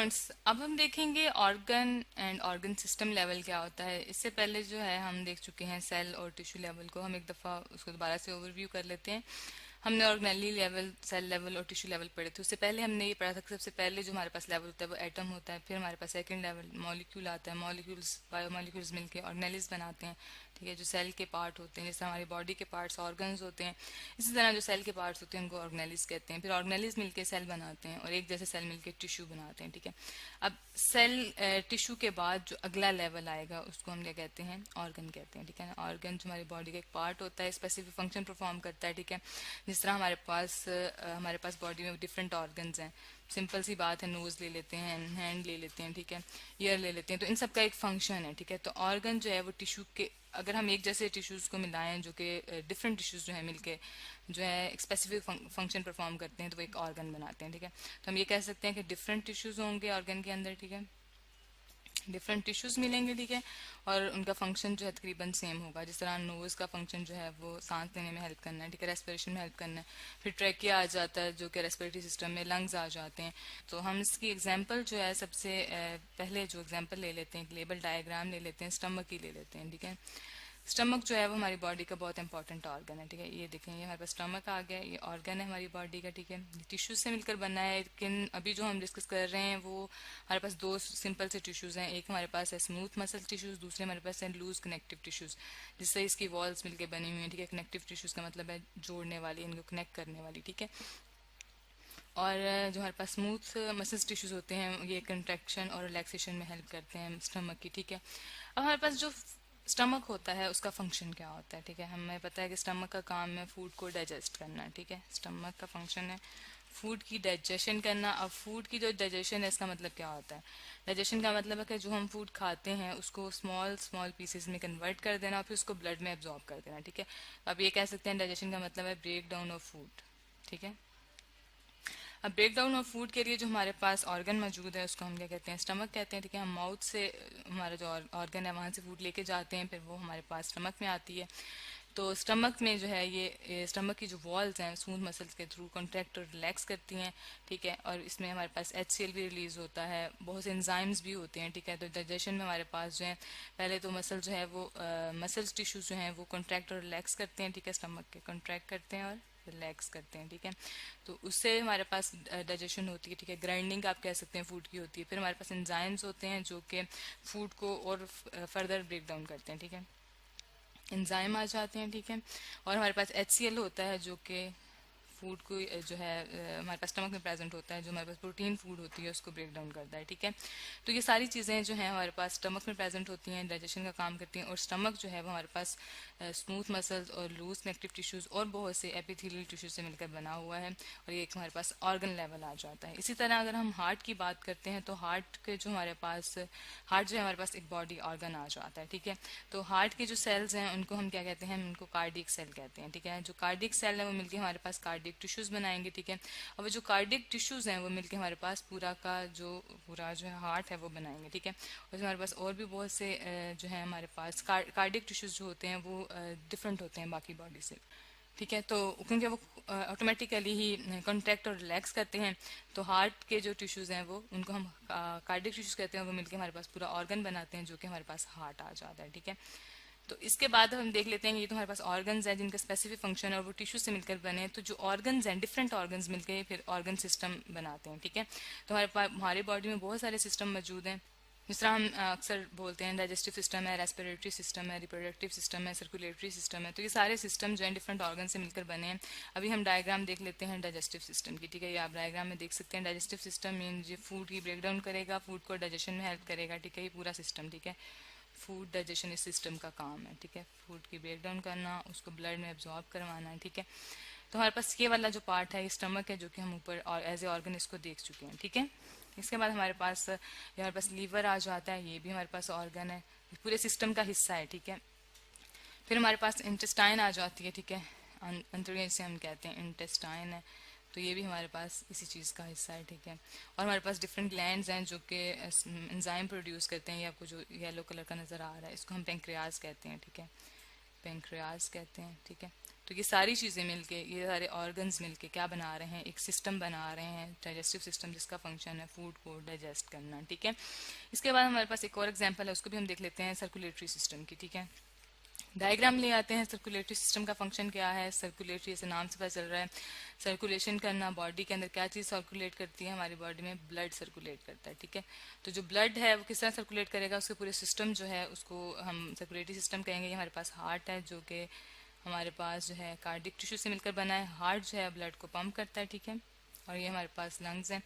Students, अब हम देखेंगे organ and organ system level क्या होता है। इससे पहले जो है हम देख चुके हैं सेल और टिश्यू लेवल को। हम एक दफ़ा उसको दोबारा से ओवरव्यू कर लेते हैं। हमने ऑर्गेनेली लेवल, सेल लेवल और टिश्यू लेवल पढ़े थे। उससे पहले हमने ये पढ़ा था कि सबसे पहले जो हमारे पास लेवल होता है वो एटम होता है। फिर हमारे पास सेकंड लेवल मॉलिक्यूल आता है। मॉलिक्यूल्स, बायोमॉलिक्यूल्स मिलके ऑर्गेनेलिज बनाते हैं। ठीक है, जो सेल के पार्ट होते हैं, जैसे हमारी बॉडी के पार्ट्स ऑर्गन्स होते हैं, इसी तरह जो सेल के पार्ट्स होते हैं उनको ऑर्गेनेलिज कहते हैं। फिर ऑर्गेनेलिज मिलके सेल बनाते हैं और एक जैसे सेल मिलके टिश्यू बनाते हैं। ठीक है, अब सेल टिश्यू के बाद जो अगला लेवल आएगा उसको हम क्या कहते हैं, ऑर्गन कहते हैं। ठीक है ना, ऑर्गन जो हमारी बॉडी का एक पार्ट होता है, स्पेसिफिक फंक्शन परफॉर्म करता है। ठीक है, जिस तरह हमारे पास बॉडी में डिफरेंट ऑर्गन्स हैं। सिंपल सी बात है, नोज ले लेते हैं, हैंड ले लेते हैं, ठीक है, ईयर ले लेते हैं, तो इन सब का एक फंक्शन है। ठीक है, तो ऑर्गन जो है वो टिश्यू के, अगर हम एक जैसे टिश्यूज को मिलाएं जो कि डिफरेंट टिश्यूज जो है मिलके जो है एक स्पेसिफिक फंक्शन परफॉर्म करते हैं, तो वो एक ऑर्गन बनाते हैं। ठीक है, तो हम ये कह सकते हैं कि डिफरेंट टिश्यूज होंगे ऑर्गन के अंदर। ठीक है, डिफरेंट टिश्यूज मिलेंगे। ठीक है, और उनका फंक्शन जो है तकरीबन सेम होगा। जिस तरह नोज का फंक्शन जो है वो सांस लेने में हेल्प करना है, ठीक है, रेस्पिरेशन में हेल्प करना है। फिर ट्रैकिया आ जाता है जो कि रेस्पिरेटरी सिस्टम में, लंग्स आ जाते हैं। तो हम इसकी एग्जांपल जो है सबसे पहले जो एग्जांपल ले लेते हैं, एक लेबल डायग्राम ले लेते हैं, स्टमक की ले लेते हैं। ठीक है, स्टमक जो है वो हमारी बॉडी का बहुत इंपॉर्टेंट ऑर्गन है। ठीक है, ये देखें, ये हमारे पास स्टमक आ गया, ये ऑर्गन है हमारी बॉडी का। ठीक है, टिश्यूज से मिलकर बना है, लेकिन अभी जो हम डिस्कस कर रहे हैं वो हमारे पास दो सिंपल से टिश्यूज हैं। एक हमारे पास है स्मूथ मसल टिश्यूज, दूसरे हमारे पास है लूज कनेक्टिव टिश्यूज, जिससे इसकी वॉल्स मिलकर बनी हुई है। ठीक है, कनेक्टिव टिश्यूज का मतलब है जोड़ने वाली, इनको कनेक्ट करने वाली। ठीक है, और जो हमारे पास स्मूथ मसल्स टिश्यूज होते हैं ये कंट्रैक्शन और रिलैक्सेशन में हेल्प करते हैं स्टमक की। ठीक है, अब हमारे पास जो स्टमक होता है उसका फंक्शन क्या होता है। ठीक है, हमें पता है कि स्टमक का काम है फूड को डाइजेस्ट करना। ठीक है, स्टमक का फंक्शन है फूड की डाइजेशन करना। अब फूड की जो डाइजेशन है इसका मतलब क्या होता है, डाइजेशन का मतलब है कि जो हम फूड खाते हैं उसको स्मॉल स्मॉल पीसेस में कन्वर्ट कर देना और फिर उसको ब्लड में एब्जॉर्ब कर देना। ठीक है, तो अब ये कह सकते हैं डाइजेशन का मतलब है ब्रेक डाउन ऑफ फूड। ठीक है, अब ब्रेक डाउन ऑफ फूड के लिए जो हमारे पास ऑर्गन मौजूद है उसको हम क्या कहते हैं, स्टमक कहते हैं। ठीक है, हम माउथ से हमारा जो ऑर्गन है वहाँ से फूड लेके जाते हैं, फिर वो हमारे पास स्टमक में आती है। तो स्टमक में जो है ये स्टमक की जो वॉल्स हैं स्मूथ मसल्स के थ्रू कॉन्ट्रैक्ट और रिलैक्स करती हैं। ठीक है, और इसमें हमारे पास HCl भी रिलीज होता है, बहुत से एंजाइम्स भी होते हैं। ठीक है, तो डाइजेशन में हमारे पास जो है पहले तो मसल जो है वो मसल्स टिश्यूज जो हैं वो कॉन्ट्रैक्ट और रिलैक्स करते हैं। ठीक है, स्टमक के कॉन्ट्रैक्ट करते हैं और रिलैक्स करते हैं। ठीक है, तो उससे हमारे पास डाइजेशन होती है। ठीक है, ग्राइंडिंग आप कह सकते हैं फूड की होती है। फिर हमारे पास एंजाइम्स होते हैं जो कि फूड को और फर्दर ब्रेक डाउन करते हैं। ठीक है, एंजाइम आ जाते हैं। ठीक है, और हमारे पास HCl होता है जो कि फूड को जो है हमारे पास स्टमक में प्रेजेंट होता है, जो हमारे पास प्रोटीन फूड होती है उसको ब्रेक डाउन करता है। ठीक है, तो ये सारी चीज़ें जो हैं हमारे पास स्टमक में प्रेजेंट होती हैं, डाइजेशन का काम करती हैं। और स्टमक जो है वो हमारे पास स्मूथ मसल्स और लूज कनेक्टिव टिश्यूज और बहुत से एपिथेलियल टिश्यूज से मिलकर बना हुआ है, और ये एक हमारे पास ऑर्गन लेवल आ जाता है। इसी तरह अगर हम हार्ट की बात करते हैं तो हार्ट के जो हमारे पास हार्ट जो है हमारे पास एक बॉडी ऑर्गन आ जाता है। ठीक है, तो हार्ट के जो सेल्स हैं उनको हम क्या कहते हैं, हम उनको कार्डियक सेल कहते हैं। ठीक है, जो कार्डियक सेल है वो मिलकर हमारे पास कार्डियक टिश्यूज बनाएंगे। ठीक है, और वो जो कार्डियक टिश्यूज हैं वो मिलकर हमारे पास पूरा जो है हार्ट है वो बनाएंगे। ठीक है, और हमारे पास और भी बहुत से जो है हमारे पास कार्डियक टिश्यूज जो होते हैं वो डिफरेंट होते हैं बाकी बॉडी से। ठीक है, तो क्योंकि वो ऑटोमेटिकली ही कॉन्ट्रैक्ट और रिलैक्स करते हैं, तो हार्ट के जो टिश्यूज हैं वो उनको हम कार्डियक टिश्यूज कहते हैं, वो मिलकर हमारे पास पूरा ऑर्गन बनाते हैं जो कि हमारे पास हार्ट आ जाता है। ठीक है, तो इसके बाद हम देख लेते हैं ये तो हमारे पास ऑर्गन्स हैं जिनका स्पेसिफिक फंक्शन है और वो टिश्यू से मिलकर बने हैं। तो जो ऑर्गन्स हैं डिफरेंट ऑर्गन्स मिलकर फिर ऑर्गन सिस्टम बनाते हैं। ठीक है, तो हमारे पास हमारी बॉडी में बहुत सारे सिस्टम मौजूद हैं। जिस तरह हम अक्सर बोलते हैं डाइजेस्टिव सिस्टम है, रेस्पिरेटरी सिस्टम है, रिप्रोडक्टिव सिस्टम है, सर्कुलेटरी सिस्टम है, तो ये सारे सिस्टम जो हैं डिफरेंट ऑर्गन से मिलकर बने हैं। अभी हम डायग्राम देख लेते हैं डाइजेस्टिव सिस्टम की। ठीक है, ये आप डायग्राम में देख सकते हैं। डाइजेस्टिव सिस्टम मीन ये फूड की ब्रेक डाउन करेगा, फूड को डाइजेशन में हेल्प करेगा। ठीक है, ये पूरा सिस्टम। ठीक है, फूड डाइजेशन इस सिस्टम का काम है। ठीक है, फूड की ब्रेक डाउन करना, उसको ब्लड में एब्जॉर्ब करवाना है। ठीक है, तो हमारे पास ये वाला जो पार्ट है ये स्टमक है जो कि हम ऊपर और एज ए ऑर्गन इसको देख चुके हैं। ठीक है, इसके बाद हमारे पास लीवर आ जाता है, ये भी हमारे पास ऑर्गन है, पूरे सिस्टम का हिस्सा है। ठीक है, फिर हमारे पास इंटेस्टाइन आ जाती है। ठीक है, अंतर्गत जिसे हम कहते हैं इंटेस्टाइन है, तो ये भी हमारे पास इसी चीज़ का हिस्सा है। ठीक है, और हमारे पास डिफरेंट ग्लैंड्स हैं जो कि एंजाइम प्रोड्यूस करते हैं। ये आपको जो येलो कलर का नज़र आ रहा है इसको हम पेंक्रियाज कहते हैं। ठीक है, पेंक्रियाज कहते हैं। ठीक है, तो ये सारी चीज़ें मिलके, ये सारे ऑर्गन्स मिलके क्या बना रहे हैं, एक सिस्टम बना रहे हैं, डाइजेस्टिव सिस्टम, जिसका फंक्शन है फूड को डाइजेस्ट करना। ठीक है, इसके बाद हमारे पास एक और एग्जांपल है, उसको भी हम देख लेते हैं, सर्कुलेटरी सिस्टम की। ठीक है, डायग्राम ले आते हैं। सर्कुलेटरी सिस्टम का फंक्शन क्या है? सर्कुलेटरी, ऐसे नाम से पता चल रहा है, सर्कुलेशन करना। बॉडी के अंदर क्या चीज़ सर्कुलेट करती है? हमारी बॉडी में ब्लड सर्कुलेट करता है। ठीक है, तो जो ब्लड है वो किस तरह सर्कुलेट करेगा, उसके पूरे सिस्टम जो है उसको हम सर्कुलेटरी सिस्टम कहेंगे। ये हमारे पास हार्ट है, जो कि हमारे पास जो है कार्डिक टिश्यू से मिलकर बना है। हार्ट जो है ब्लड को पंप करता है। ठीक है, और ये हमारे पास लंग्स हैं।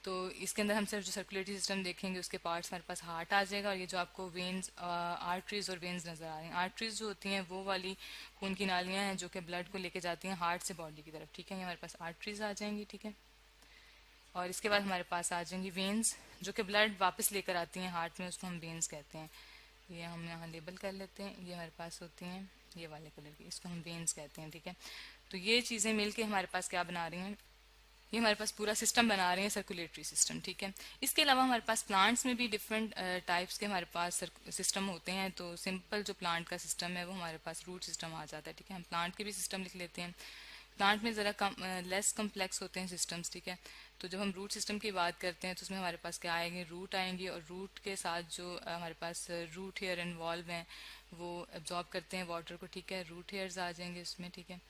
तो इसके अंदर हम सिर्फ जो सर्कुलेटरी सिस्टम देखेंगे, उसके पार्ट्स हमारे पास हार्ट आ जाएगा, और ये जो आपको वेन्स, आर्टरीज और वेन्स नजर आ रहे हैं, आर्टरीज जो होती हैं वो वाली खून की नालियां हैं जो कि ब्लड को लेके जाती हैं हार्ट से बॉडी की तरफ। ठीक है, ये हमारे पास आर्टरीज आ जाएंगी। ठीक है, और इसके बाद हमारे पास आ जाएंगी वेन्स, जो कि ब्लड वापस लेकर आती हैं हार्ट में, उसको हम वेन्स कहते हैं। ये हम यहाँ लेबल कर लेते हैं, ये हमारे पास होती हैं ये वाले कलर की, इसको हम वेन्स कहते हैं। ठीक है, तो ये चीज़ें मिलके हमारे पास क्या बना रही हैं, ये हमारे पास पूरा सिस्टम बना रहे हैं, सर्कुलेटरी सिस्टम। ठीक है, इसके अलावा हमारे पास प्लांट्स में भी डिफरेंट टाइप्स के हमारे पास सिस्टम होते हैं। तो सिंपल जो प्लांट का सिस्टम है वो हमारे पास रूट सिस्टम आ जाता है। ठीक है, हम प्लांट के भी सिस्टम लिख लेते हैं। प्लांट में ज़रा लेस कम्प्लेक्स होते हैं सिस्टम्स। ठीक है, तो जब हम रूट सिस्टम की बात करते हैं तो उसमें हमारे पास क्या आएंगे, रूट आएंगे, और रूट के साथ जो हमारे पास रूट हेयर इन्वॉल्व हैं वो एब्जॉर्ब करते हैं वाटर को। ठीक है, रूट हेयर्स आ जाएंगे उसमें। ठीक है,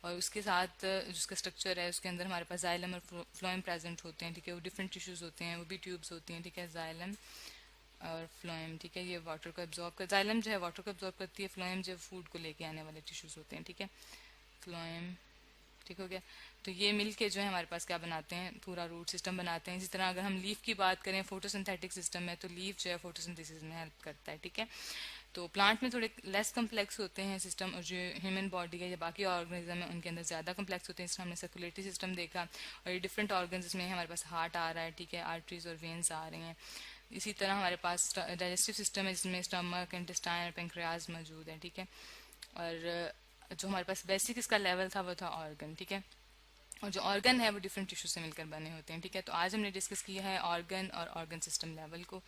और उसके साथ जिसका स्ट्रक्चर है उसके अंदर हमारे पास जाइलम और फ्लोएम प्रेजेंट होते हैं। ठीक है, वो डिफरेंट टिश्यूज होते हैं, वो भी ट्यूब्स होती हैं। ठीक है, जाइलम और फ्लोएम। ठीक है, ये वाटर को एब्जॉर्ब कर, जाइलम जो है वाटर को एब्जॉर्ब करती है, फ्लोएम जो फूड को लेके आने वाले टिश्यूज होते हैं। ठीक है, फ्लोएम, ठीक हो गया। तो ये मिल के जो है हमारे पास क्या बनाते हैं, पूरा रूट सिस्टम बनाते हैं। इसी तरह अगर हम लीफ की बात करें, फोटोसिंथेटिक सिस्टम है, तो लीफ जो है फोटोसिंथेसिस में हेल्प करता है। ठीक है, तो प्लांट में थोड़े लेस कम्प्लेक्स होते हैं सिस्टम, और जो ह्यूमन बॉडी है या बाकी ऑर्गेनिज्म है उनके अंदर ज़्यादा कम्प्लेक्स होते हैं। इसमें हमने सर्कुलेटरी सिस्टम देखा, और ये डिफरेंट ऑर्गन्स, इसमें हमारे पास हार्ट आ रहा है। ठीक है, आर्टरीज और वेन्स आ रहे हैं। इसी तरह हमारे पास डाइजेस्टिव सिस्टम है, जिसमें स्टमक, इंटेस्टाइन और पेंक्रियाज मौजूद है। ठीक है, और जो हमारे पास बेसिक इसका लेवल था वो था ऑर्गन। ठीक है, और जो ऑर्गन है वो डिफरेंट टिश्यू से मिलकर बने होते हैं। ठीक है, तो आज हमने डिस्कस किया है ऑर्गन और ऑर्गन सिस्टम लेवल को।